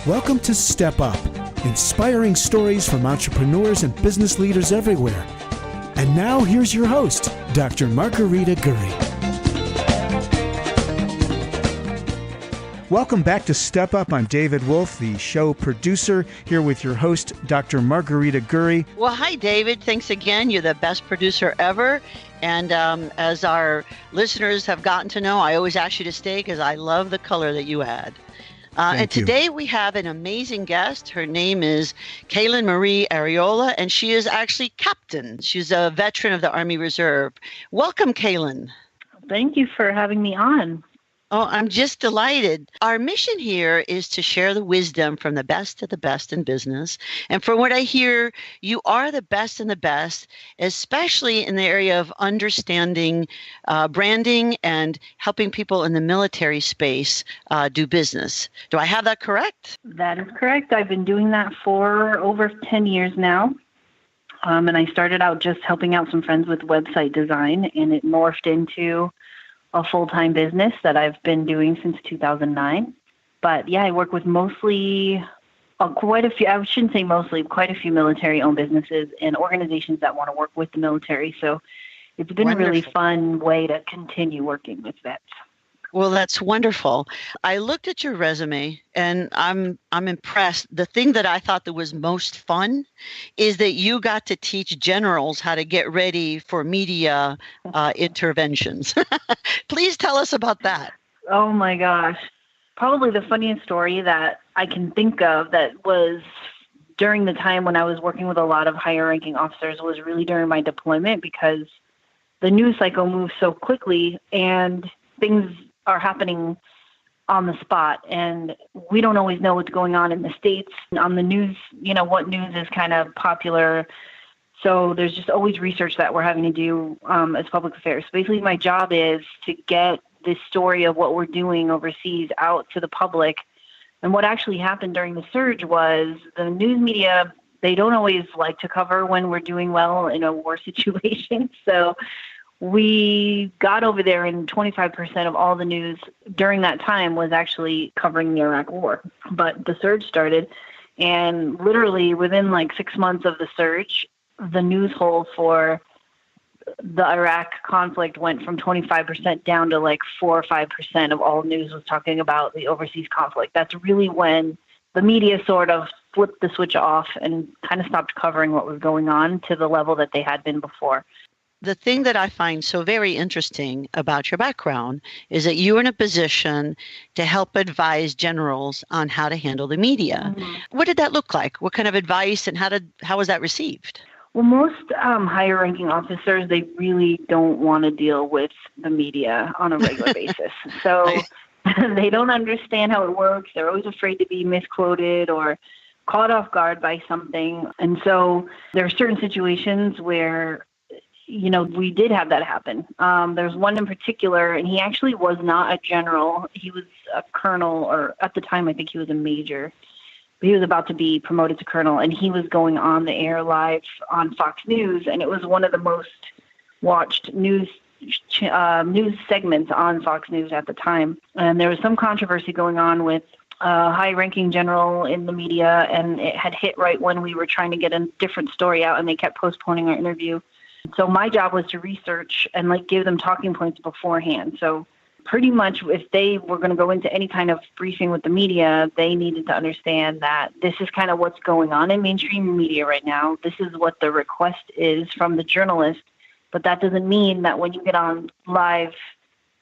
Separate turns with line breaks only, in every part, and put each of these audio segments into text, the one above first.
Welcome to Step Up, inspiring stories from entrepreneurs and business leaders everywhere. And now here's your host, Dr. Margarita Gurry. Welcome back to Step Up. I'm David Wolf, the show producer, here with your host, Dr. Margarita Gurry.
Well, hi, David. Thanks again. You're the best producer ever. And as our listeners have gotten to know, I always ask you to stay because I love the color that you add. And today we have an amazing guest. Her name is Kalen Arreola, and she is actually captain. She's a veteran of the Army Reserve. Welcome, Kalen.
Thank you for having me on.
Oh, I'm just delighted. Our mission here is to share the wisdom from the best of the best in business. And from what I hear, you are the best in the best, especially in the area of understanding branding and helping people in the military space do business. Do I have that correct?
That is correct. I've been doing that for over 10 years now. And I started out just helping out some friends with website design, and it morphed into a full-time business that I've been doing since 2009. But yeah, I work with mostly quite a few military-owned businesses and organizations that want to work with the military. So it's been
Wonderful.
a really fun way to continue working with vets.
Well, that's wonderful. I looked at your resume and I'm impressed. The thing that I thought that was most fun is that you got to teach generals how to get ready for media interventions. Please tell us about that.
Oh my gosh. Probably the funniest story that I can think of that was during the time when I was working with a lot of higher ranking officers was really during my deployment, because the news cycle moves so quickly and things are happening on the spot, and we don't always know what's going on in the States on the news, what news is kind of popular. So there's just always research that we're having to do as public affairs. So basically my job is to get this story of what we're doing overseas out to the public. And what actually happened during the surge was the news media, they don't always like to cover when we're doing well in a war situation. So we got over there and 25% of all the news during that time was actually covering the Iraq war. But the surge started, and literally within 6 months of the surge, the news hole for the Iraq conflict went from 25% down to 4 or 5% of all news was talking about the overseas conflict. That's really when the media sort of flipped the switch off and kind of stopped covering what was going on to the level that they had been before.
The thing that I find so very interesting about your background is that you were in a position to help advise generals on how to handle the media. Mm-hmm. What did that look like? What kind of advice, and how was that received?
Well, most higher ranking officers, they really don't want to deal with the media on a regular basis. So they don't understand how it works. They're always afraid to be misquoted or caught off guard by something. And so there are certain situations where we did have that happen. There's one in particular, and he actually was not a general. He was a colonel, or at the time, I think he was a major. But he was about to be promoted to colonel, and he was going on the air live on Fox News, and it was one of the most watched news segments on Fox News at the time. And there was some controversy going on with a high-ranking general in the media, and it had hit right when we were trying to get a different story out, and they kept postponing our interview. So my job was to research and give them talking points beforehand. So pretty much if they were going to go into any kind of briefing with the media, they needed to understand that this is kind of what's going on in mainstream media right now. This is what the request is from the journalist. But that doesn't mean that when you get on live,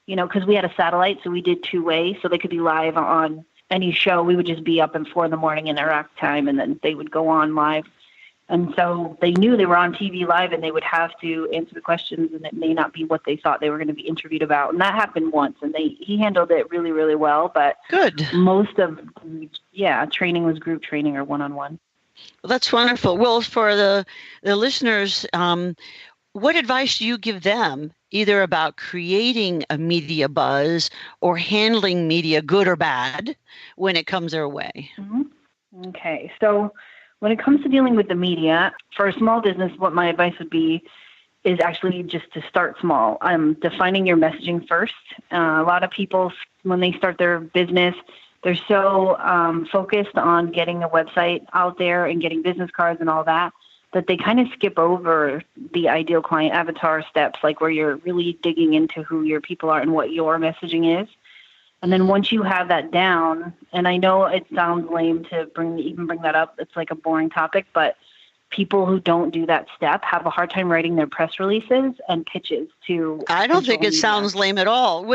because we had a satellite, so we did two-way, so they could be live on any show. We would just be up at 4 a.m. in Iraq time, and then they would go on live. And so they knew they were on TV live, and they would have to answer the questions, and it may not be what they thought they were going to be interviewed about. And that happened once, and he handled it really, really well. But
good.
Most of, training was group training or one-on-one.
Well, that's wonderful. Well, for the listeners, what advice do you give them, either about creating a media buzz or handling media, good or bad, when it comes their way?
Mm-hmm. Okay, so when it comes to dealing with the media, for a small business, what my advice would be is actually just to start small. Defining your messaging first. A lot of people, when they start their business, they're so focused on getting a website out there and getting business cards and all that they kind of skip over the ideal client avatar steps, like where you're really digging into who your people are and what your messaging is. And then once you have that down, and I know it sounds lame to even bring that up, it's like a boring topic, but people who don't do that step have a hard time writing their press releases and pitches to.
I don't think it sounds lame at all.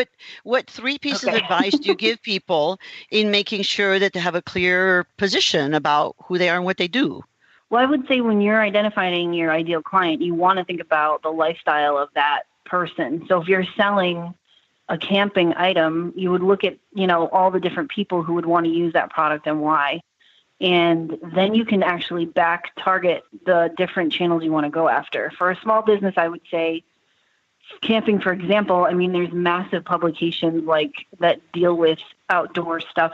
What 3 pieces of advice do you give people in making sure that they have a clear position about who they are and what they do?
Well, I would say when you're identifying your ideal client, you want to think about the lifestyle of that person. So if you're selling a camping item, you would look at, all the different people who would want to use that product and why. And then you can actually back target the different channels you want to go after. For a small business, I would say camping, for example, there's massive publications like that deal with outdoor stuff.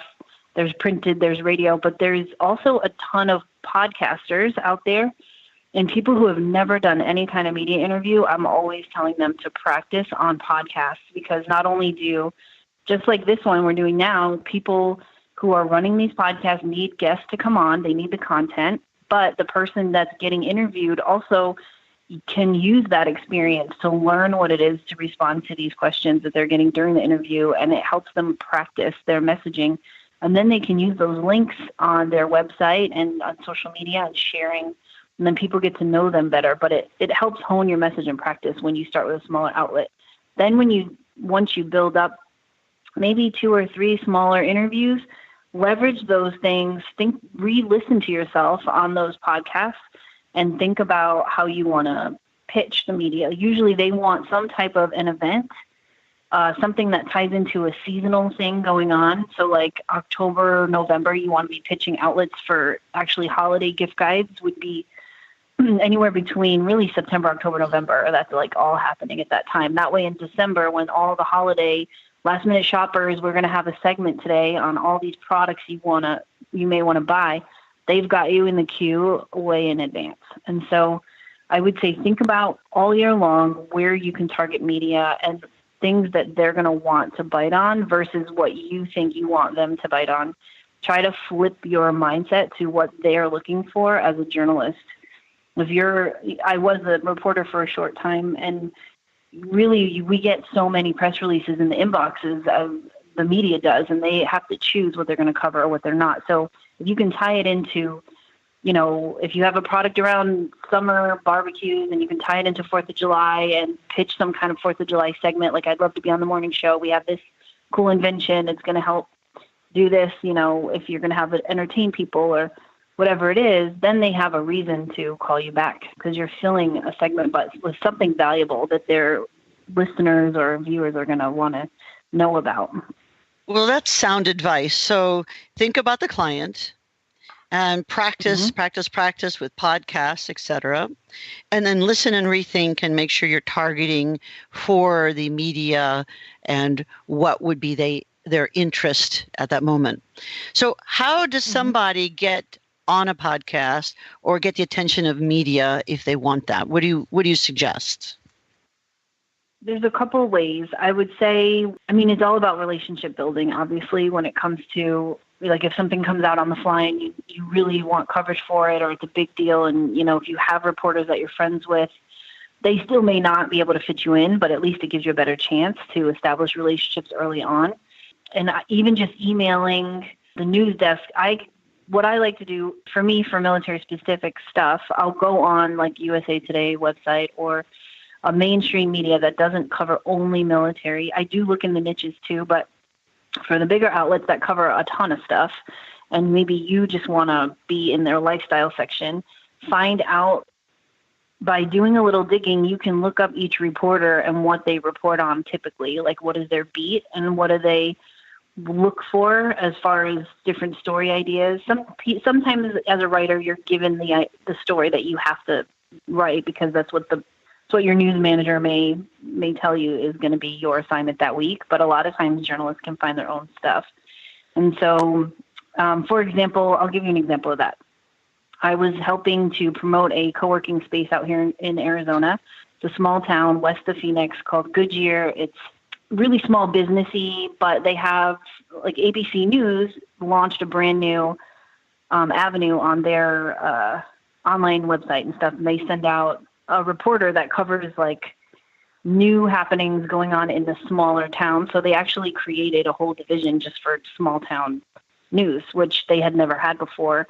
There's printed, there's radio, but there's also a ton of podcasters out there and people who have never done any kind of media interview. I'm always telling them to practice on podcasts, because not only do, just like this one we're doing now, people who are running these podcasts need guests to come on. They need the content, but the person that's getting interviewed also can use that experience to learn what it is to respond to these questions that they're getting during the interview, and it helps them practice their messaging. And then they can use those links on their website and on social media and sharing, and then people get to know them better. But it helps hone your message and practice when you start with a smaller outlet. Then once you build up maybe 2 or 3 smaller interviews, leverage those things, re-listen to yourself on those podcasts and think about how you want to pitch the media. Usually they want some type of an event, something that ties into a seasonal thing going on. So like October, November, you want to be pitching outlets for actually holiday gift guides would be anywhere between really September, October, November. That's like all happening at that time. That way in December, when all the holiday last minute shoppers, we're going to have a segment today on all these products you may want to buy. They've got you in the queue way in advance. And so I would say think about all year long where you can target media and things that they're going to want to bite on versus what you think you want them to bite on. Try to flip your mindset to what they're looking for as a journalist. I was a reporter for a short time, and really we get so many press releases in the inboxes as the media does, and they have to choose what they're going to cover or what they're not. So if you can tie it into, if you have a product around summer barbecues and you can tie it into 4th of July and pitch some kind of 4th of July segment, like I'd love to be on the morning show. We have this cool invention. It's going to help do this, if you're going to have it entertain people or whatever it is, then they have a reason to call you back because you're filling a segment but with something valuable that their listeners or viewers are going to want to know about.
Well, that's sound advice. So think about the client and practice with podcasts, etc. And then listen and rethink and make sure you're targeting for the media and what would be their interest at that moment. So how does somebody get on a podcast or get the attention of media if they want that? What do you suggest?
There's a couple of ways. I would say, it's all about relationship building, obviously, when it comes to, like, if something comes out on the fly and you really want coverage for it or it's a big deal and, if you have reporters that you're friends with, they still may not be able to fit you in, but at least it gives you a better chance to establish relationships early on. And even just emailing the news desk, what I like to do, for me, for military-specific stuff, I'll go on like USA Today website or a mainstream media that doesn't cover only military. I do look in the niches too, but for the bigger outlets that cover a ton of stuff, and maybe you just want to be in their lifestyle section, find out by doing a little digging, you can look up each reporter and what they report on typically, like what is their beat and what do they look for as far as different story ideas. Sometimes as a writer, you're given the story that you have to write because that's what your news manager may tell you is going to be your assignment that week. But a lot of times journalists can find their own stuff. And so, for example, I'll give you an example of that. I was helping to promote a co-working space out here in Arizona. It's a small town west of Phoenix called Goodyear. It's really small businessy, but they have, like ABC News launched a brand new avenue on their online website and stuff. And they send out a reporter that covers like new happenings going on in the smaller towns. So they actually created a whole division just for small town news, which they had never had before.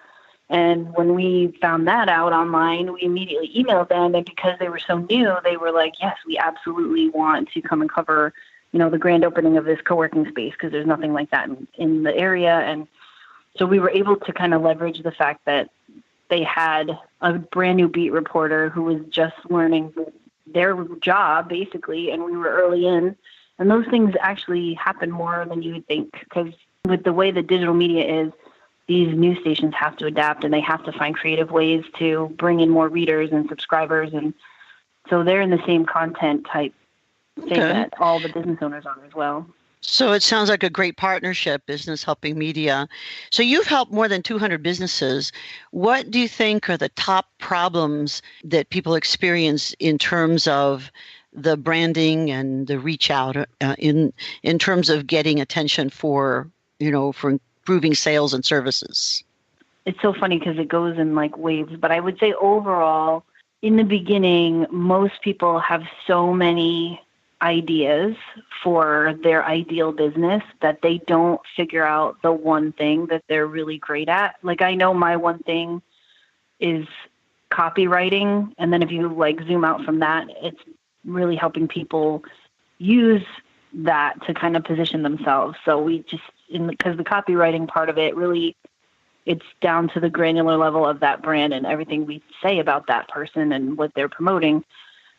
And when we found that out online, we immediately emailed them. And because they were so new, they were like, yes, we absolutely want to come and cover, the grand opening of this co-working space, because there's nothing like that in the area. And so we were able to kind of leverage the fact that they had a brand new beat reporter who was just learning their job, basically, and we were early in. And those things actually happen more than you would think, because with the way that digital media is, these news stations have to adapt, and they have to find creative ways to bring in more readers and subscribers. And so they're in the same content type thing that all the business owners are as well.
So it sounds like a great partnership, business helping media. So you've helped more than 200 businesses. What do you think are the top problems that people experience in terms of the branding and the reach out in terms of getting attention for improving sales and services?
It's so funny because it goes in like waves, but I would say overall, in the beginning, most people have so many ideas for their ideal business that they don't figure out the one thing that they're really great at. Like, I know my one thing is copywriting. And then if you like zoom out from that, it's really helping people use that to kind of position themselves. So we just, because the copywriting part of it really, it's down to the granular level of that brand and everything we say about that person and what they're promoting.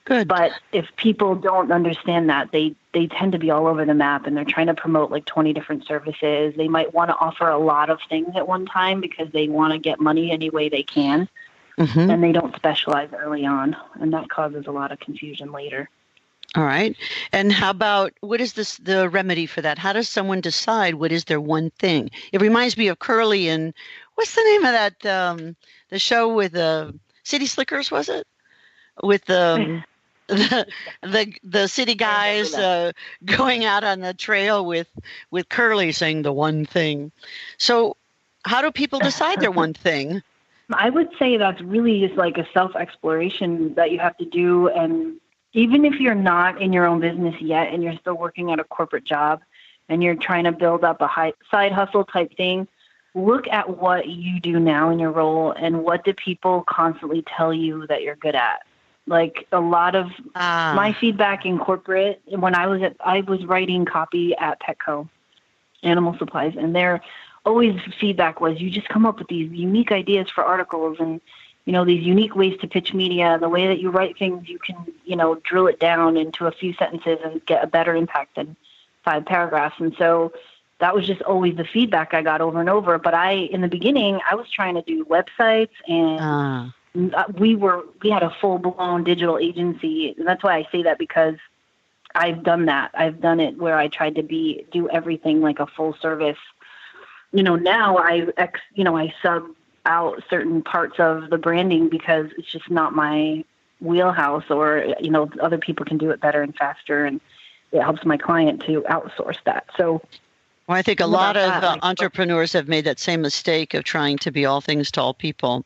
Good.
But if people don't understand that, they tend to be all over the map, and they're trying to promote like 20 different services. They might want to offer a lot of things at one time because they want to get money any way they can. Mm-hmm. And they don't specialize early on, and that causes a lot of confusion later.
All right. And how about, what is the remedy for that? How does someone decide what is their one thing? It reminds me of Curly and what's the name of that, the show with City Slickers, was it? With the city guys going out on the trail with Curly saying the one thing. So how do people decide their one thing?
I would say that's really just like a self-exploration that you have to do. And even if you're not in your own business yet and you're still working at a corporate job and you're trying to build up a side hustle type thing, look at what you do now in your role and what do people constantly tell you that you're good at. Like a lot of my feedback in corporate, when I was writing copy at Petco, animal supplies, and their always feedback was, you just come up with these unique ideas for articles and, these unique ways to pitch media. The way that you write things, you can, drill it down into a few sentences and get a better impact than 5 paragraphs. And so that was just always the feedback I got over and over. But in the beginning, I was trying to do websites, and we had a full-blown digital agency. And that's why I say that, because I've done that. I've done it where I tried to do everything like a full service. Now I sub out certain parts of the branding because it's just not my wheelhouse, or, other people can do it better and faster, and it helps my client to outsource that. So,
well, I think a lot of entrepreneurs have made that same mistake of trying to be all things to all people.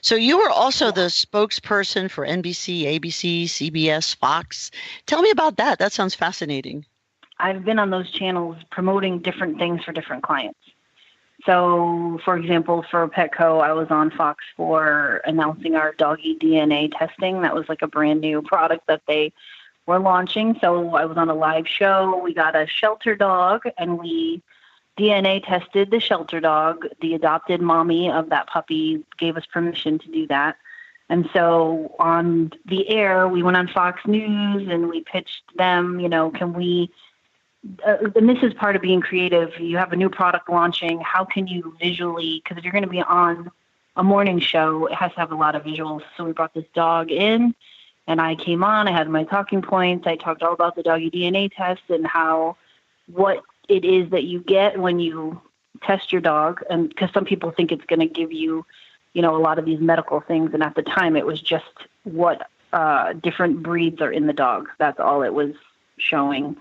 So you were also the spokesperson for NBC, ABC, CBS, Fox. Tell me about that. That sounds fascinating.
I've been on those channels promoting different things for different clients. So, for example, for Petco, I was on Fox for announcing our doggy DNA testing. That was like a brand new product that they were launching. So I was on a live show. We got a shelter dog, and we DNA tested the shelter dog. The adopted mommy of that puppy gave us permission to do that. And so on the air, we went on Fox News and we pitched them, can we, and this is part of being creative. You have a new product launching. How can you visually, because if you're going to be on a morning show, it has to have a lot of visuals. So we brought this dog in, and I came on. I had my talking points. I talked all about the doggy DNA test and what it is that you get when you test your dog. And because some people think it's going to give you, a lot of these medical things. And at the time, it was just what different breeds are in the dog. That's all it was showing.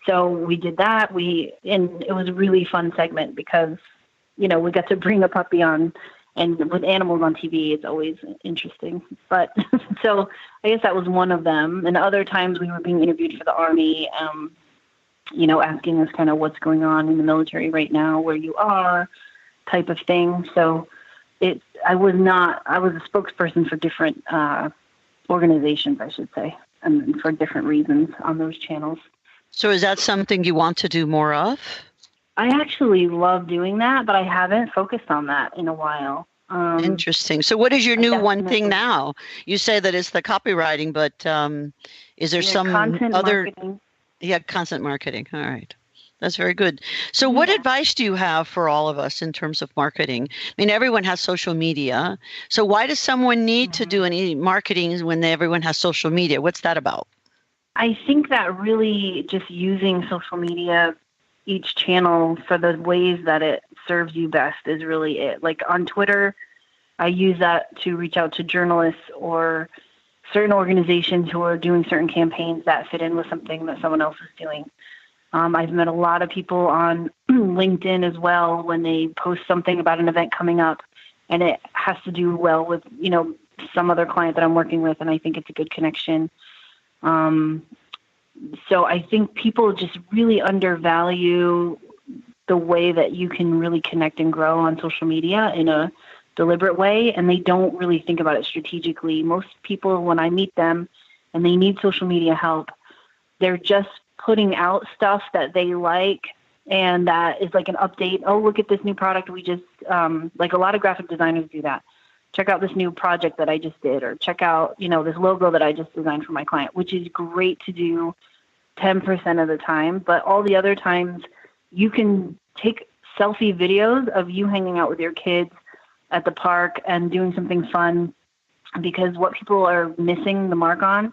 So we did that. And it was a really fun segment because, we got to bring a puppy on, and with animals on TV, it's always interesting. But so I guess that was one of them. And other times we were being interviewed for the Army, asking us kind of what's going on in the military right now, where you are, type of thing. So I was a spokesperson for different organizations, I should say, and for different reasons on those channels.
So is that something you want to do more of?
I actually love doing that, but I haven't focused on that in a while.
Interesting. So what is your new one thing now? You say that it's the copywriting, but is there some
content
other...
marketing.
Yeah, content marketing. All right. That's very good. So what advice do you have for all of us in terms of marketing? I mean, everyone has social media. So why does someone need to do any marketing when everyone has social media? What's that about?
I think that really just using social media, each channel for the ways that it serves you best is really it. Like on Twitter, I use that to reach out to journalists or certain organizations who are doing certain campaigns that fit in with something that someone else is doing. I've met a lot of people on LinkedIn as well when they post something about an event coming up, and it has to do well with, some other client that I'm working with, and I think it's a good connection. So I think people just really undervalue the way that you can really connect and grow on social media in a deliberate way, and they don't really think about it strategically. Most people, when I meet them and they need social media help, they're just putting out stuff that they like, and that is like an update. Oh, look at this new product we just, like a lot of graphic designers do that. Check out this new project that I just did, or check out, this logo that I just designed for my client, which is great to do 10% of the time. But all the other times you can take selfie videos of you hanging out with your kids at the park and doing something fun, because what people are missing the mark on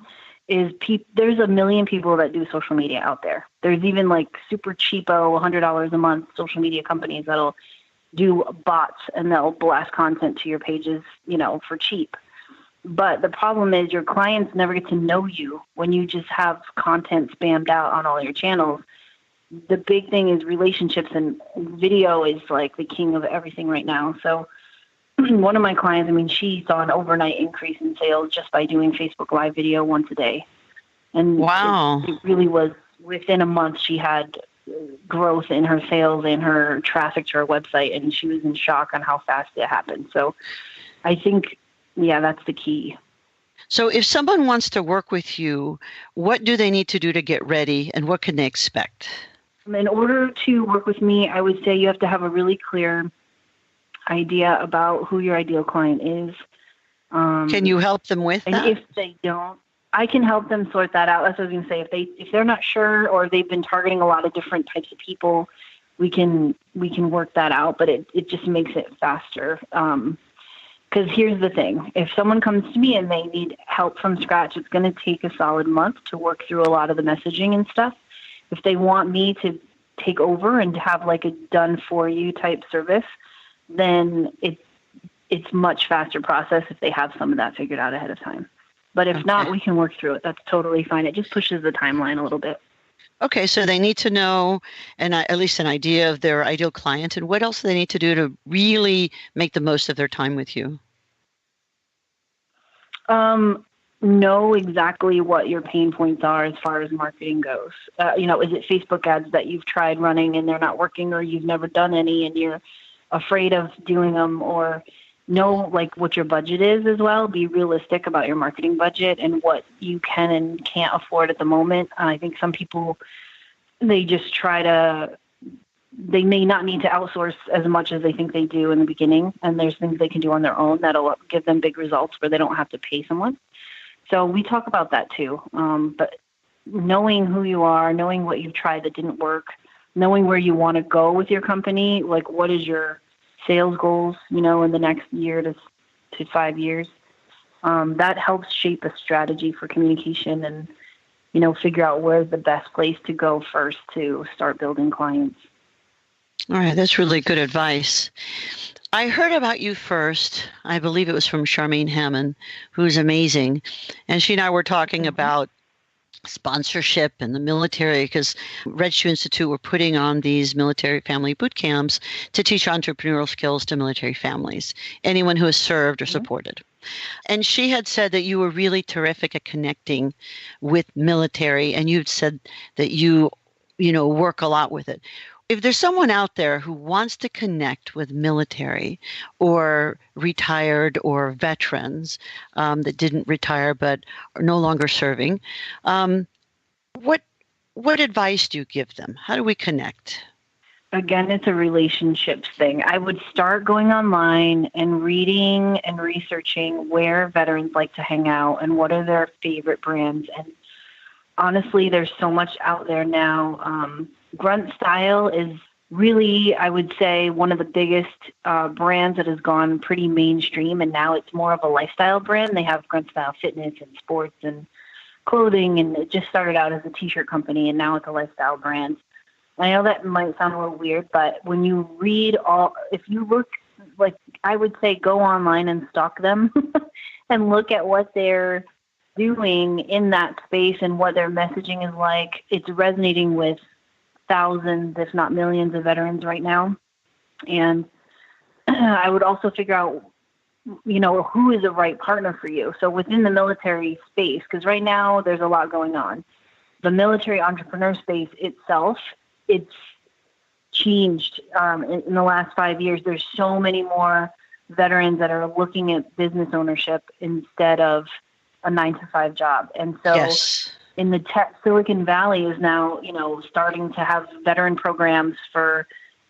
is there's a million people that do social media out there. There's even like super cheapo, $100 a month social media companies that'll do bots and they'll blast content to your pages, for cheap. But the problem is your clients never get to know you when you just have content spammed out on all your channels. The big thing is relationships, and video is like the king of everything right now. So one of my clients, she saw an overnight increase in sales just by doing Facebook Live video once a day. And
wow,
it really was within a month she had growth in her sales and her traffic to her website, and she was in shock on how fast it happened. So I think, that's the key.
So if someone wants to work with you, what do they need to do to get ready, and what can they expect?
In order to work with me, I would say you have to have a really clear idea about who your ideal client is.
Can you help them with that?
And if they don't, I can help them sort that out. That's what I was going to say. If they're not sure, or they've been targeting a lot of different types of people, we can work that out. But it just makes it faster. Because here's the thing: if someone comes to me and they need help from scratch, it's going to take a solid month to work through a lot of the messaging and stuff. If they want me to take over and have like a done for you type service, then it's much faster process if they have some of that figured out ahead of time. But if not, we can work through it. That's totally fine. It just pushes the timeline a little bit.
Okay, so they need to know at least an idea of their ideal client, and what else do they need to do to really make the most of their time with you?
Know exactly what your pain points are as far as marketing goes. Is it Facebook ads that you've tried running and they're not working, or you've never done any and you're afraid of doing them? Or know like what your budget is as well. Be realistic about your marketing budget and what you can and can't afford at the moment. I think some people, they just they may not need to outsource as much as they think they do in the beginning. And there's things they can do on their own that'll give them big results where they don't have to pay someone. So we talk about that too. But knowing who you are, knowing what you've tried that didn't work, knowing where you want to go with your company, like what is your sales goals, in the next year to 5 years, that helps shape a strategy for communication and, figure out where's the best place to go first to start building clients.
All right, that's really good advice. I heard about you first, I believe it was from Charmaine Hammond, who's amazing. And she and I were talking about sponsorship in the military, because Red Shoe Institute were putting on these military family boot camps to teach entrepreneurial skills to military families, anyone who has served or supported. And she had said that you were really terrific at connecting with military, and you'd said that you work a lot with it. If there's someone out there who wants to connect with military or retired or veterans that didn't retire but are no longer serving, what advice do you give them? How do we connect?
Again, it's a relationships thing. I would start going online and reading and researching where veterans like to hang out and what are their favorite brands. And honestly, there's so much out there now. Grunt Style is really, I would say, one of the biggest brands that has gone pretty mainstream, and now it's more of a lifestyle brand. They have Grunt Style Fitness and sports and clothing, and it just started out as a t-shirt company, and now it's a lifestyle brand. I know that might sound a little weird, but when you read if you look, like, I would say go online and stalk them and look at what they're doing in that space and what their messaging is like. It's resonating with thousands, if not millions, of veterans right now. And I would also figure out, who is the right partner for you. So within the military space, because right now there's a lot going on. The military entrepreneur space itself, it's changed in the last 5 years. There's so many more veterans that are looking at business ownership instead of a 9-to-5 job. And so
Yes.
in the Silicon Valley is now, starting to have veteran programs for.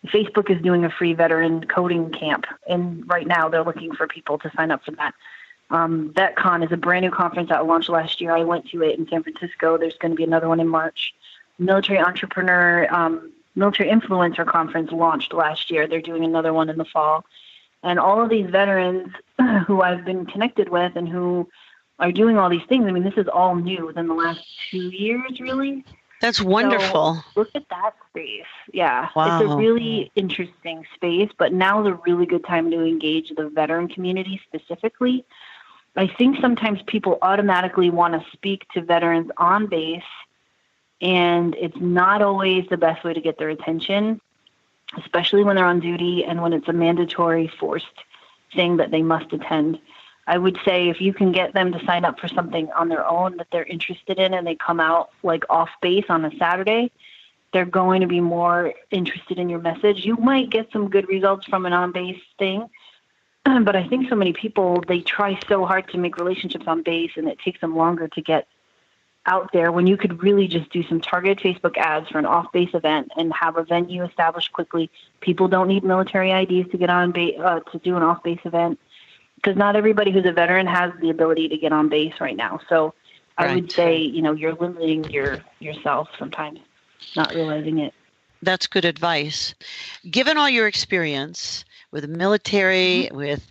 Facebook is doing a free veteran coding camp, and right now they're looking for people to sign up for that. VetCon is a brand new conference that launched last year. I went to it in San Francisco. There's going to be another one in March. Military Influencer Conference launched last year. They're doing another one in the fall. And all of these veterans who I've been connected with and who are doing all these things, I mean, this is all new within the last 2 years, really.
That's wonderful.
So look at that space. Yeah.
Wow.
It's a really interesting space, but now's a really good time to engage the veteran community specifically. I think sometimes people automatically want to speak to veterans on base, and it's not always the best way to get their attention, especially when they're on duty and when it's a mandatory forced thing that they must attend. I would say if you can get them to sign up for something on their own that they're interested in and they come out like off base on a Saturday, they're going to be more interested in your message. You might get some good results from an on-base thing, but I think so many people, they try so hard to make relationships on base and it takes them longer to get out there when you could really just do some targeted Facebook ads for an off-base event and have a venue established quickly. People don't need military IDs to get on base, to do an off-base event. Because not everybody who's a veteran has the ability to get on base right now. So I would say, you're limiting yourself sometimes, not realizing it.
That's good advice. Given all your experience with the military, with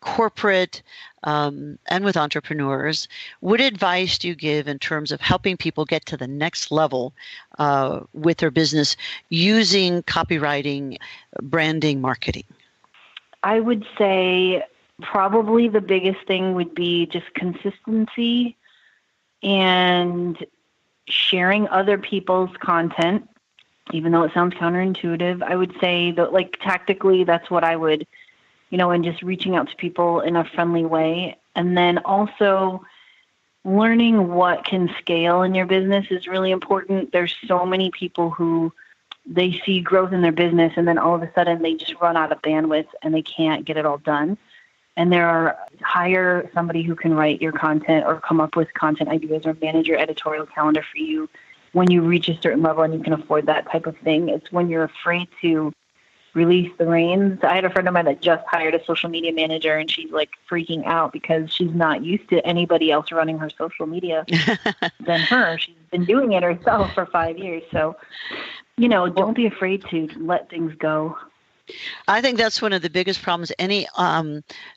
corporate, and with entrepreneurs, what advice do you give in terms of helping people get to the next level with their business using copywriting, branding, marketing?
I would say probably the biggest thing would be just consistency and sharing other people's content, even though it sounds counterintuitive. I would say that, like, tactically, that's what I would, and just reaching out to people in a friendly way. And then also learning what can scale in your business is really important. There's so many people who they see growth in their business and then all of a sudden they just run out of bandwidth and they can't get it all done. And hire somebody who can write your content or come up with content ideas or manage your editorial calendar for you when you reach a certain level and you can afford that type of thing. It's when you're afraid to release the reins. I had a friend of mine that just hired a social media manager and she's like freaking out because she's not used to anybody else running her social media than her. She's been doing it herself for 5 years. So, don't be afraid to let things go.
I think that's one of the biggest problems any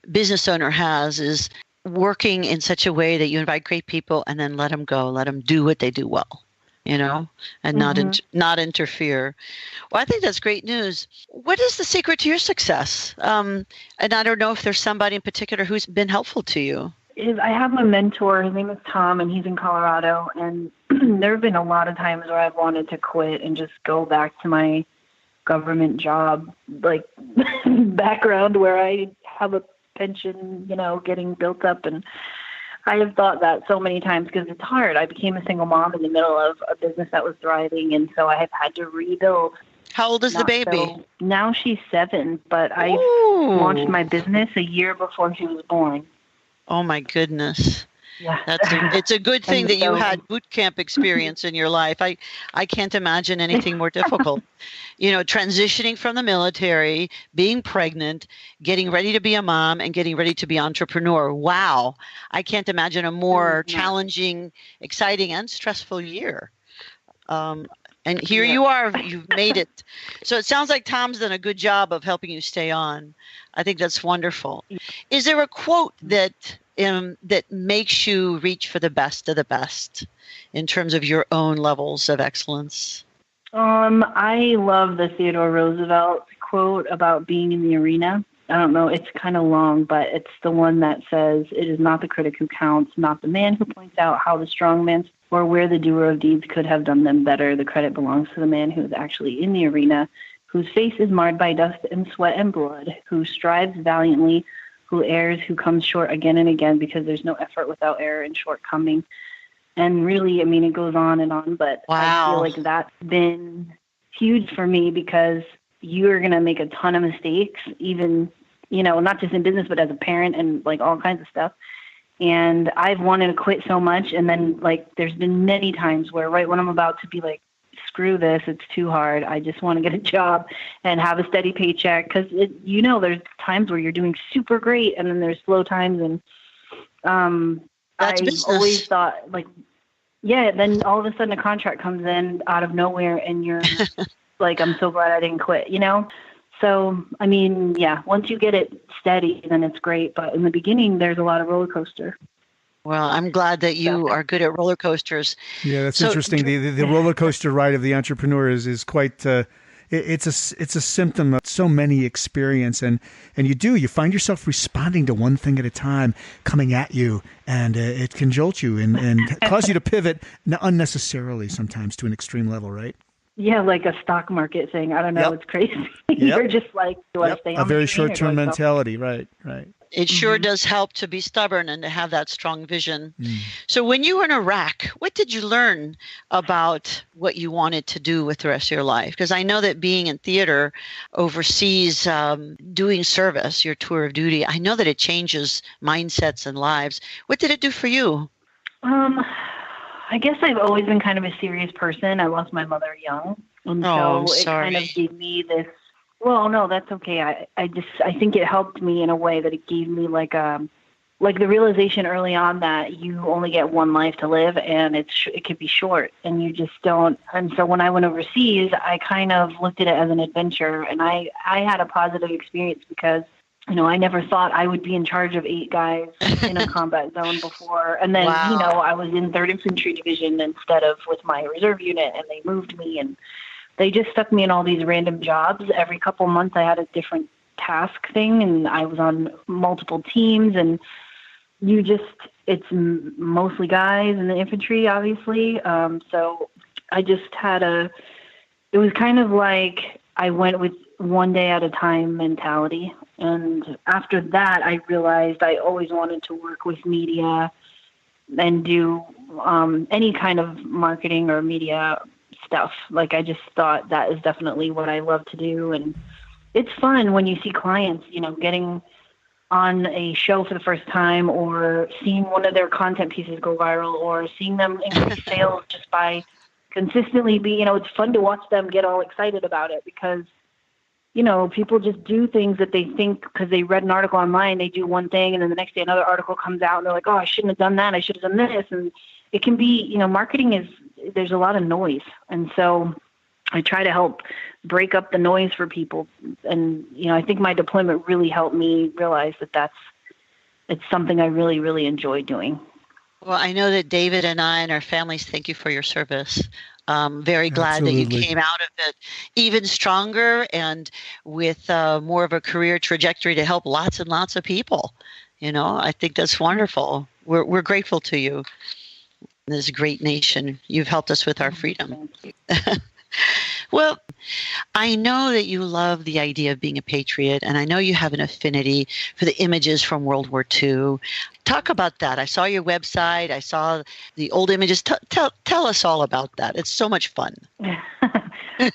business owner has is working in such a way that you invite great people and then let them go, let them do what they do well, and not interfere. Well, I think that's great news. What is the secret to your success? And I don't know if there's somebody in particular who's been helpful to you.
I have a mentor. His name is Tom, and he's in Colorado. And there have been a lot of times where I've wanted to quit and just go back to my government job, like background where I have a pension, getting built up. And I have thought that so many times because it's hard. I became a single mom in the middle of a business that was thriving, and so I have had to rebuild.
How old is the baby?
So, now she's 7, but I launched my business a year before she was born.
Oh my goodness.
Yeah.
It's a good thing that you had boot camp experience in your life. I can't imagine anything more difficult. Transitioning from the military, being pregnant, getting ready to be a mom, and getting ready to be an entrepreneur. Wow. I can't imagine a more challenging, exciting, and stressful year. And here you are, you've made it. So it sounds like Tom's done a good job of helping you stay on. I think that's wonderful. Is there a quote that makes you reach for the best of the best in terms of your own levels of excellence?
I love the Theodore Roosevelt quote about being in the arena. I don't know, it's kind of long, but it's the one that says, "It is not the critic who counts, not the man who points out how the strong man's or where the doer of deeds could have done them better. The credit belongs to the man who is actually in the arena, whose face is marred by dust and sweat and blood, who strives valiantly, who errs, who comes short again and again, because there's no effort without error and shortcoming." And really, it goes on and on, but I feel like that's been huge for me because you're going to make a ton of mistakes, even, not just in business, but as a parent and like all kinds of stuff. And I've wanted to quit so much. And then there's been many times where right when I'm about to be like, screw this, it's too hard, I just want to get a job and have a steady paycheck. Cause there's times where you're doing super great. And then there's slow times. And I always thought then all of a sudden a contract comes in out of nowhere and you're like, I'm so glad I didn't quit, So, once you get it steady, then it's great. But in the beginning, there's a lot of roller coaster.
Well, I'm glad that you are good at roller coasters.
Yeah, that's interesting. The roller coaster ride of the entrepreneur is quite. It's a symptom of so many experience, and you find yourself responding to one thing at a time coming at you, and it can jolt you and cause you to pivot unnecessarily sometimes to an extreme level, right?
Yeah, like a stock market thing. I don't know. It's crazy. You're just like, do I stay on
a very short-term mentality, right.
It sure does help to be stubborn and to have that strong vision. So when you were in Iraq, what did you learn about what you wanted to do with the rest of your life? Because I know that being in theater overseas, doing service, your tour of duty, I know that it changes mindsets and lives. What did it do for you?
I guess I've always been kind of a serious person. I lost my mother young. And so it kind of gave me this, well, no, that's okay. I think it helped me in a way that it gave me like the realization early on that you only get one life to live and it could be short and you just don't. And so when I went overseas, I kind of looked at it as an adventure and I had a positive experience because I never thought I would be in charge of 8 guys in a combat zone before. And then, I was in 3rd Infantry Division instead of with my reserve unit, and they moved me, and they just stuck me in all these random jobs. Every couple months I had a different task thing, and I was on multiple teams, and it's mostly guys in the infantry, obviously. So I just had it was kind of like I went with one day at a time mentality. And after that, I realized I always wanted to work with media and do any kind of marketing or media stuff. Like, I just thought that is definitely what I love to do. And it's fun when you see clients, getting on a show for the first time or seeing one of their content pieces go viral or seeing them increase sales just by consistently it's fun to watch them get all excited about it because people just do things that they think because they read an article online, they do one thing, and then the next day another article comes out, and they're like, oh, I shouldn't have done that. I should have done this. And it can be, marketing there's a lot of noise. And so I try to help break up the noise for people. And, I think my deployment really helped me realize that it's something I really, really enjoy doing.
Well, I know that David and I and our families thank you for your service. Very glad that you came out of it even stronger and with more of a career trajectory to help lots and lots of people. I think that's wonderful. We're grateful to you, this great nation. You've helped us with our freedom. Well, I know that you love the idea of being a patriot, and I know you have an affinity for the images from World War II. Talk about that. I saw your website. I saw the old images. Tell us all about that. It's so much fun.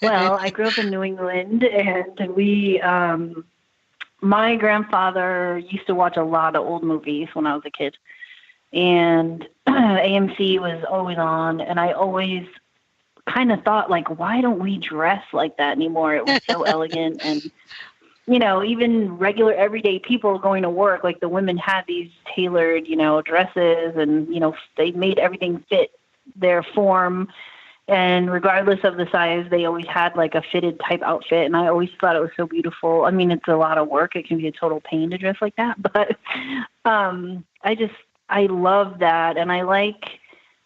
Well, I grew up in New England, and my grandfather used to watch a lot of old movies when I was a kid, and AMC was always on, and I always kind of thought, like, why don't we dress like that anymore? It was so elegant, and even regular everyday people going to work, like the women had these tailored dresses, and they made everything fit their form, and regardless of the size, they always had like a fitted type outfit, and I always thought it was so beautiful. I mean, it's a lot of work. It can be a total pain to dress like that, but I love that, and I like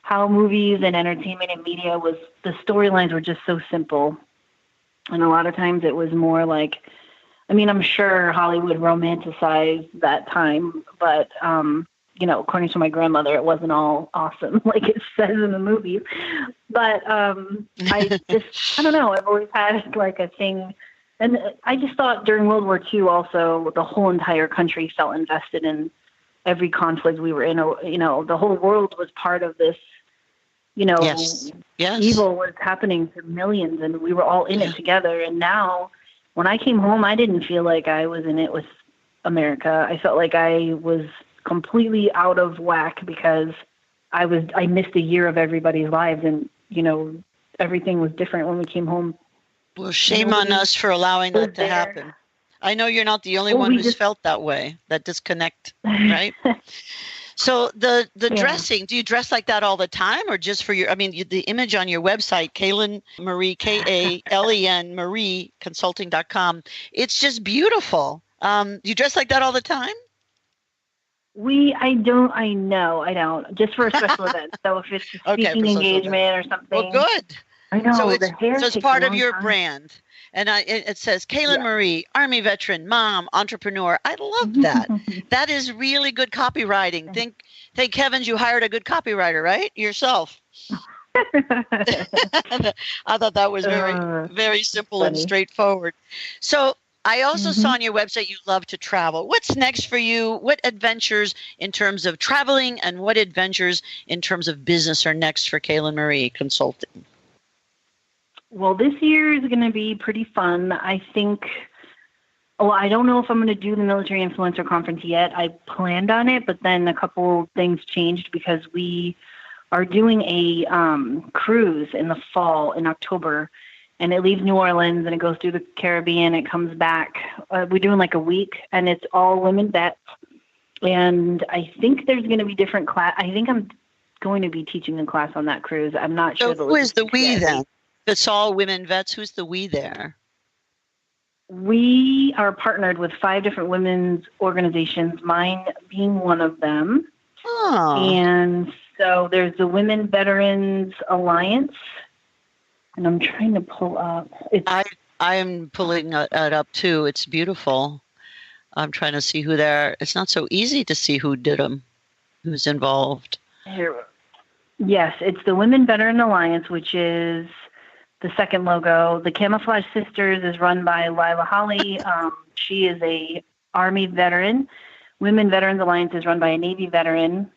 how movies and entertainment and media the storylines were just so simple. And a lot of times it was more like, I mean, I'm sure Hollywood romanticized that time, but, according to my grandmother, it wasn't all awesome like it says in the movies. But I don't know, I've always had like a thing. And I just thought during World War II also, the whole entire country felt invested in every conflict we were in. The whole world was part of this.
Yes.
Evil was happening to millions, and we were all in it together. And now, when I came home, I didn't feel like I was in it with America. I felt like I was completely out of whack because I missed a year of everybody's lives, and everything was different when we came home.
Well, shame on us for allowing that to happen. I know you're not the only one who's felt that way, that disconnect, right? So the dressing, do you dress like that all the time, or just for the image on your website, Kalen Marie, Kalen Marie Consulting.com, it's just beautiful. You dress like that all the time?
I don't. Just for a special event. So if it's a speaking engagement or something.
Well, good.
I know.
So
so
it's part of your brand. And it says, Kalen Marie, Army veteran, mom, entrepreneur. I love that. That is really good copywriting. Thank heavens you hired a good copywriter, right? Yourself. I thought that was very, very simple and straightforward. So I also saw on your website you love to travel. What's next for you? What adventures in terms of traveling and what adventures in terms of business are next for Kalen Marie Consulting?
Well, this year is going to be pretty fun. I think, I don't know if I'm going to do the Military Influencer Conference yet. I planned on it, but then a couple things changed because we are doing a cruise in the fall in October, and it leaves New Orleans and it goes through the Caribbean. It comes back. We're doing like a week, and it's all women vets. And I think there's going to be different class. I think I'm going to be teaching a class on that cruise. I'm not sure.
So who is the we then? If it's all women vets, who's the we there?
We are partnered with 5 different women's organizations, mine being one of them.
Oh.
And so there's the Women Veterans Alliance, and I'm trying to pull up.
I am pulling it up too. It's beautiful. I'm trying to see who there. It's not so easy to see who did them, who's involved.
Yes, it's the Women Veteran Alliance, which is the second logo. The Camouflage Sisters is run by Lila Holly. She is a Army veteran. Women Veterans Alliance is run by a Navy veteran.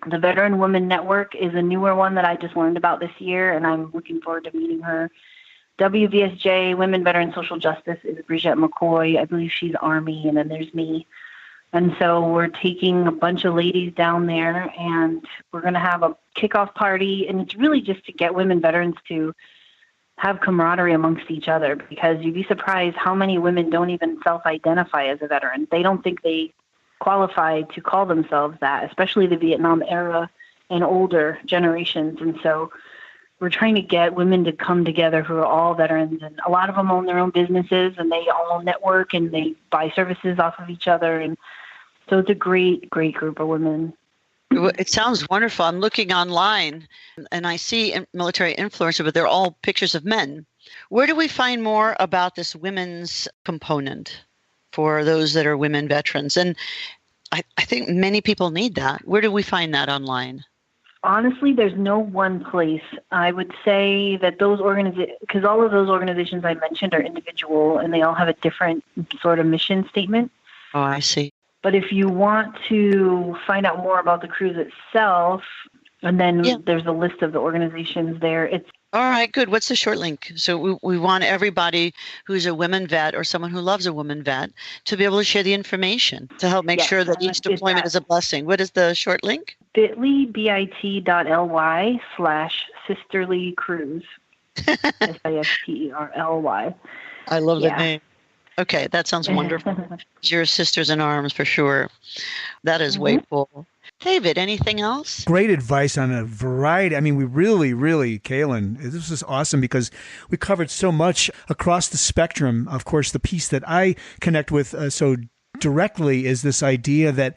The Veteran Women Network is a newer one that I just learned about this year, and I'm looking forward to meeting her. WVSJ, Women Veteran Social Justice, is Bridget McCoy. I believe she's Army, and then there's me. And so we're taking a bunch of ladies down there, and we're going to have a kickoff party, and it's really just to get women veterans to have camaraderie amongst each other, because you'd be surprised how many women don't even self-identify as a veteran. They don't think they qualify to call themselves that, especially the Vietnam era and older generations. And so we're trying to get women to come together who are all veterans, and a lot of them own their own businesses, and they all network and they buy services off of each other. And so it's a great, great group of women.
It sounds wonderful. I'm looking online and I see military influencer, but they're all pictures of men. Where do we find more about this women's component for those that are women veterans? And I think many people need that. Where do we find that online?
Honestly, there's no one place. I would say that those because all of those organizations I mentioned are individual and they all have a different sort of mission statement.
Oh, I see.
But if you want to find out more about the cruise itself, and then there's a list of the organizations there. It's
all right, good. What's the short link? So we want everybody who's a women vet or someone who loves a woman vet to be able to share the information to help make sure that each deployment is a blessing. What is the short link?
bit.ly/sisterly cruise. SISTERLY.
I love the name. Okay, that sounds wonderful. Your sisters in arms for sure. That is way cool. David, anything else?
Great advice on a variety. I mean, we really, Kalen, this is awesome because we covered so much across the spectrum. Of course, the piece that I connect with so directly is this idea that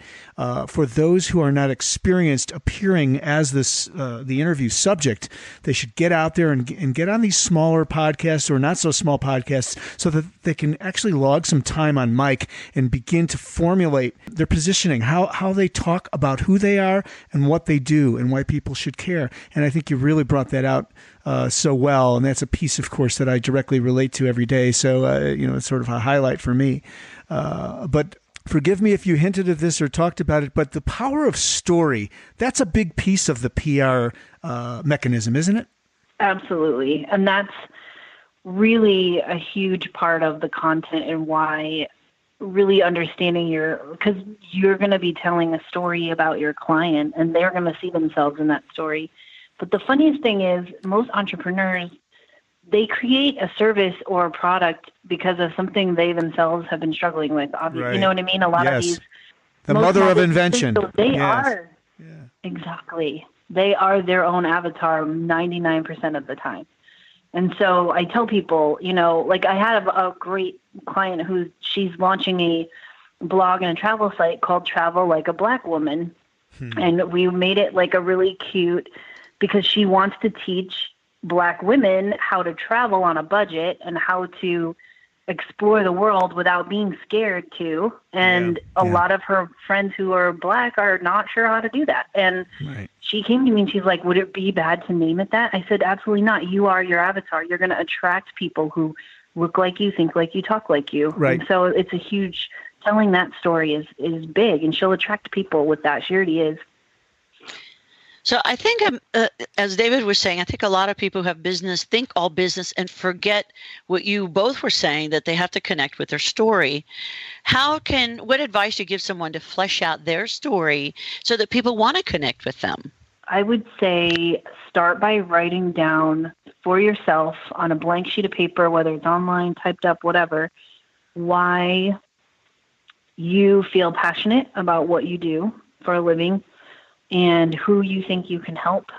for those who are not experienced appearing as the interview subject, they should get out there and get on these smaller podcasts or not so small podcasts so that they can actually log some time on mic and begin to formulate their positioning, how they talk about who they are and what they do and why people should care. And I think you really brought that out so well. And that's a piece, of course, that I directly relate to every day. So, it's sort of a highlight for me. But forgive me if you hinted at this or talked about it, but the power of story, that's a big piece of the PR mechanism, isn't it?
Absolutely. And that's really a huge part of the content and why really understanding because you're going to be telling a story about your client and they're going to see themselves in that story. But the funniest thing is most entrepreneurs, they create a service or a product because of something they themselves have been struggling with. Obviously, right. You know what I mean? A lot of these.
The mother of invention.
So they are. Yeah. Exactly. They are their own avatar 99% of the time. And so I tell people, like I had a great client she's launching a blog and a travel site called Travel Like a Black Woman. And we made it like a really cute, because she wants to teach Black women how to travel on a budget and how to explore the world without being scared to. And a lot of her friends who are Black are not sure how to do that. And she came to me and she's like, would it be bad to name it that? I said, absolutely not. You are your avatar. You're going to attract people who look like you, think like you, talk like you.
Right.
And so it's a huge, telling that story is big, and she'll attract people with that. She already is.
So I think, as David was saying, I think a lot of people who have business think all business and forget what you both were saying, that they have to connect with their story. What advice do you give someone to flesh out their story so that people want to connect with them?
I would say start by writing down for yourself on a blank sheet of paper, whether it's online, typed up, whatever, why you feel passionate about what you do for a living, and who you think you can help.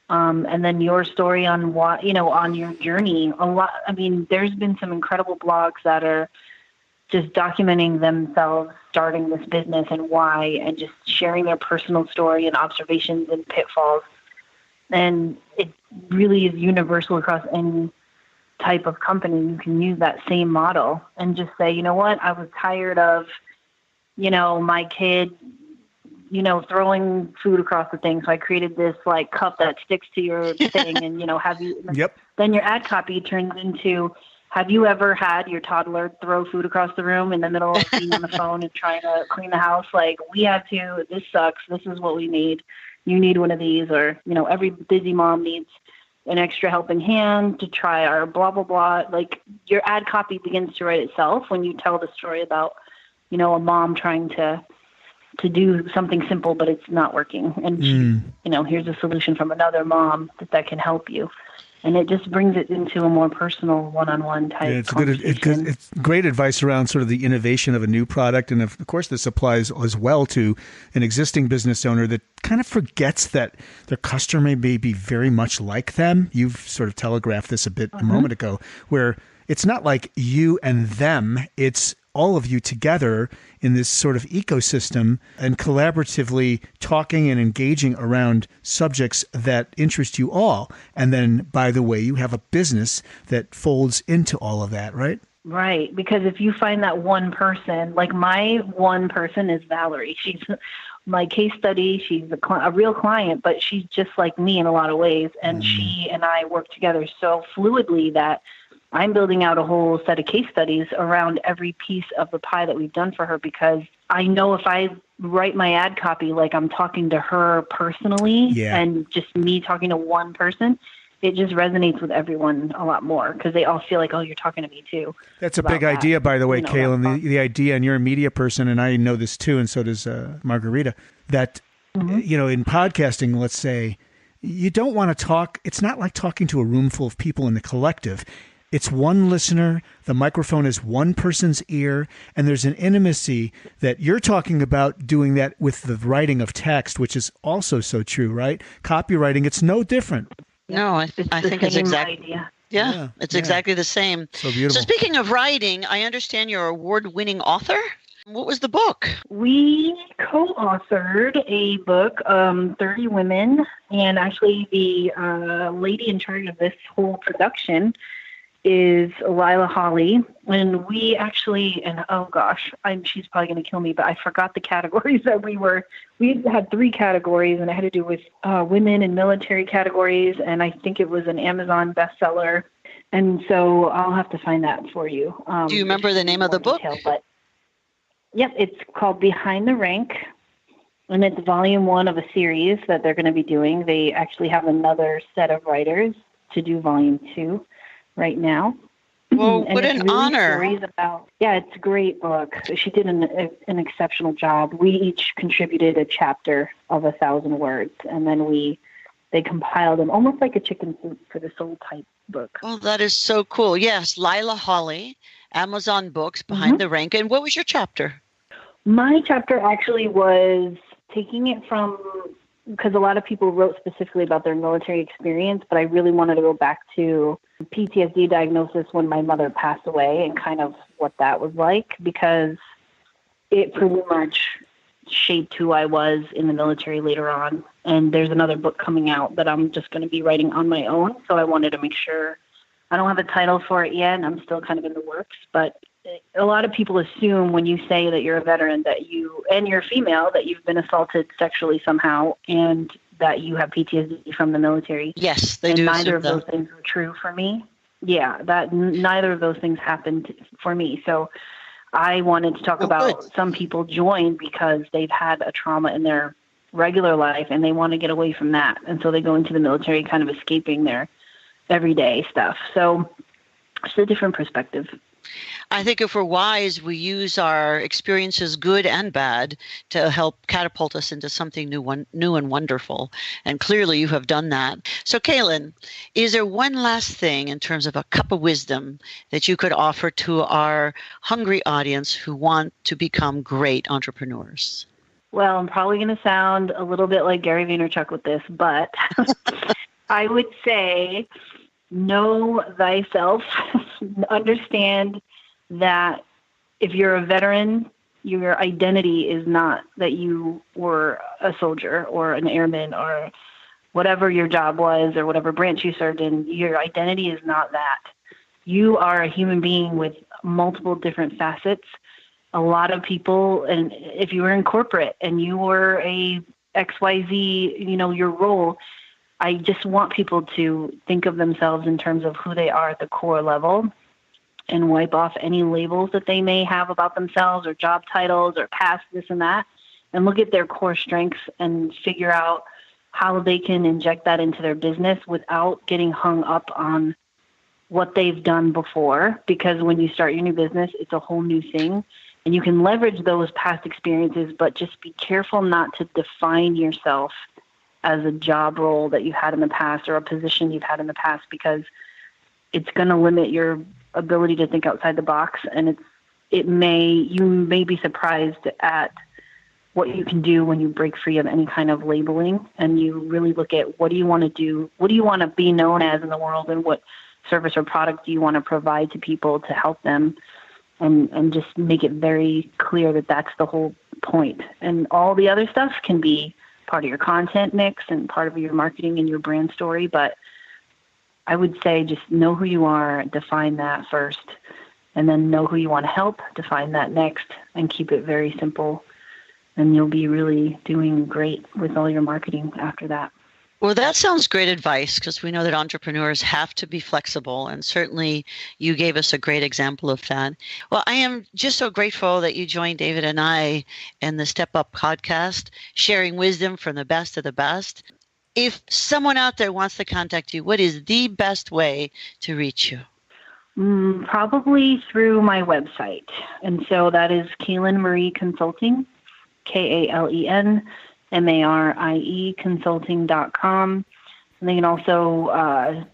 And then your story on what, on your journey. There's been some incredible blogs that are just documenting themselves starting this business and why, and just sharing their personal story and observations and pitfalls. And it really is universal across any type of company. You can use that same model and just say, you know what, I was tired of, my kid, throwing food across the thing. So I created this like cup that sticks to your thing and, have you, then your ad copy turns into, have you ever had your toddler throw food across the room in the middle of being on the phone and trying to clean the house? Like, we had to, this sucks. This is what we need. You need one of these, or, every busy mom needs an extra helping hand to try our blah, blah, blah. Like, your ad copy begins to write itself when you tell the story about, a mom trying to do something simple, but it's not working. And, here's a solution from another mom that can help you. And it just brings it into a more personal one-on-one type conversation.
It's great advice around sort of the innovation of a new product. And of course, this applies as well to an existing business owner that kind of forgets that their customer may be very much like them. You've sort of telegraphed this a bit a moment ago, where it's not like you and them, it's all of you together in this sort of ecosystem and collaboratively talking and engaging around subjects that interest you all. And then, by the way, you have a business that folds into all of that, right?
Right. Because if you find that one person, like my one person is Valerie. She's my case study. She's a real client, but she's just like me in a lot of ways. And she and I work together so fluidly that I'm building out a whole set of case studies around every piece of the pie that we've done for her, because I know if I write my ad copy like I'm talking to her personally and just me talking to one person, it just resonates with everyone a lot more because they all feel like, oh, you're talking to me too.
That's a big idea, by the way, Kalen. The idea, and you're a media person, and I know this too, and so does Margarita, that, in podcasting, let's say, you don't want to talk. It's not like talking to a room full of people in the collective. It's one listener. The microphone is one person's ear, and there's an intimacy that you're talking about doing that with the writing of text, which is also so true, right? Copywriting, it's no different.
No, I think it's exactly. Yeah, it's exactly the same.
So beautiful.
So speaking of writing, I understand you're an award-winning author. What was the book?
We co-authored a book, 30 Women, and actually the lady in charge of this whole production is Lila Holly, and we actually, and oh gosh, she's probably going to kill me, but I forgot the categories that we had 3 categories, and it had to do with women and military categories, and I think it was an Amazon bestseller, and so I'll have to find that for you.
Do you remember the name of the book?
But yep, it's called Behind the Rank, and it's volume 1 of a series that they're going to be doing. They actually have another set of writers to do volume 2 right now.
Well, what an honor.
It's a great book. She did an exceptional job. We each contributed a chapter of 1,000 words, and then they compiled them almost like a chicken soup for the soul type book.
Oh, that is so cool. Yes, Lila Holly, Amazon Books, Behind the Rank. And what was your chapter?
My chapter actually was taking it from, because a lot of people wrote specifically about their military experience, but I really wanted to go back to PTSD diagnosis when my mother passed away and kind of what that was like, because it pretty much shaped who I was in the military later on. And there's another book coming out that I'm just going to be writing on my own. So I wanted to make sure, I don't have a title for it yet, and I'm still kind of in the works, but a lot of people assume when you say that you're a veteran and you're female, that you've been assaulted sexually somehow and that you have PTSD from the military.
Yes, they do.
And neither of those things were true for me. Yeah, that neither of those things happened for me. So I wanted to talk about some people join because they've had a trauma in their regular life and they want to get away from that. And so they go into the military kind of escaping their everyday stuff. So it's a different perspective.
I think if we're wise, we use our experiences, good and bad, to help catapult us into something new and wonderful. And clearly you have done that. So, Kalen, is there one last thing in terms of a cup of wisdom that you could offer to our hungry audience who want to become great entrepreneurs?
Well, I'm probably going to sound a little bit like Gary Vaynerchuk with this, but I would say know thyself. Understand that if you're a veteran, your identity is not that you were a soldier or an airman or whatever your job was or whatever branch you served in. Your identity is not that. You are a human being with multiple different facets. A lot of people, and if you were in corporate and you were a XYZ, your role, I just want people to think of themselves in terms of who they are at the core level and wipe off any labels that they may have about themselves or job titles or past this and that, and look at their core strengths and figure out how they can inject that into their business without getting hung up on what they've done before. Because when you start your new business, it's a whole new thing. And you can leverage those past experiences, but just be careful not to define yourself as a job role that you had in the past or a position you've had in the past, because it's going to limit your ability to think outside the box. And you may be surprised at what you can do when you break free of any kind of labeling and you really look at what do you want to do? What do you want to be known as in the world, and what service or product do you want to provide to people to help them? And just make it very clear that that's the whole point. And all the other stuff can be part of your content mix and part of your marketing and your brand story. But I would say just know who you are, define that first, and then know who you want to help, define that next, and keep it very simple. And you'll be really doing great with all your marketing after that.
Well, that sounds great advice, because we know that entrepreneurs have to be flexible, and certainly you gave us a great example of that. Well, I am just so grateful that you joined David and I in the Step Up podcast, sharing wisdom from the best of the best. If someone out there wants to contact you, what is the best way to reach you?
Probably through my website. And so that is Kalen Marie Consulting, KalenMarie consulting.com. And they can also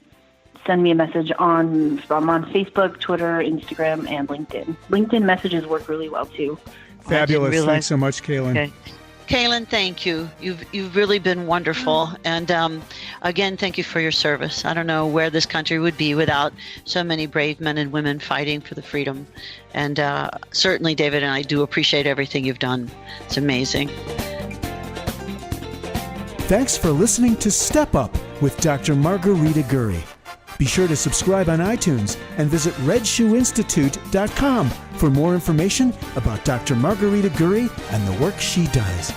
send me a message I'm on Facebook, Twitter, Instagram, and LinkedIn. LinkedIn messages work really well too.
Fabulous. Thanks so much, Kalen.
Okay. Kalen, thank you. You've really been wonderful. And again, thank you for your service. I don't know where this country would be without so many brave men and women fighting for the freedom. And certainly, David and I do appreciate everything you've done. It's amazing.
Thanks for listening to Step Up with Dr. Margarita Gurry. Be sure to subscribe on iTunes and visit redshoeinstitute.com for more information about Dr. Margarita Gurry and the work she does.